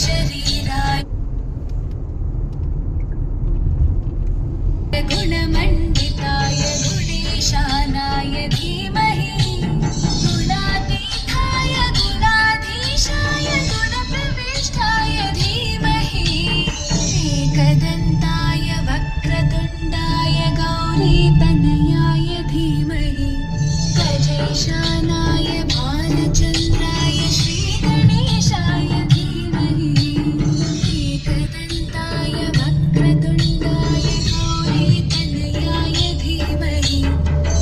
शरीराय गुणमण्डिताय गुणेशानाय धीमहि गुणातीताय गुणाधीशाय गुणप्रविष्टाय धीमहि एकदन्ताय वक्रतुण्डाय गौरीतनयाय धीमहि गजेशानाय भालचन्द्राय श्रीगणेशाय धीमहि एकदन्ताय वक्रतुण्डाय गौरीतनयाय धीमहि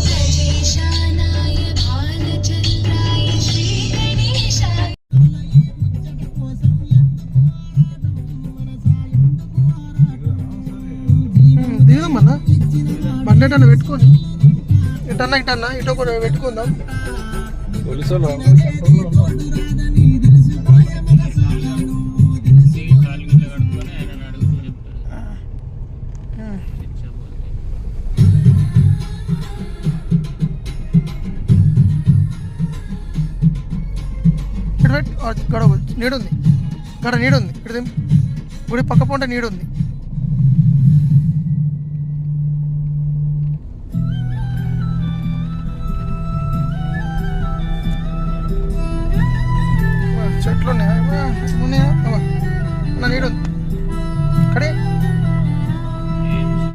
गजेशानाय भालचन्द्राय श्रीगणेशाय దిగుదామన్నా బండి ఎటన్నా పెట్టుకోండి ఇటన్నా ఇటో కూడా పెట్టుకుందాం ఇటు పెట్టు గడ నీడుంది గడ నీడుంది ఇటు గుడి పక్క పొంట నీడుంది చెట్లు ఉన్నాయా ఉన్నాయా నా నీడు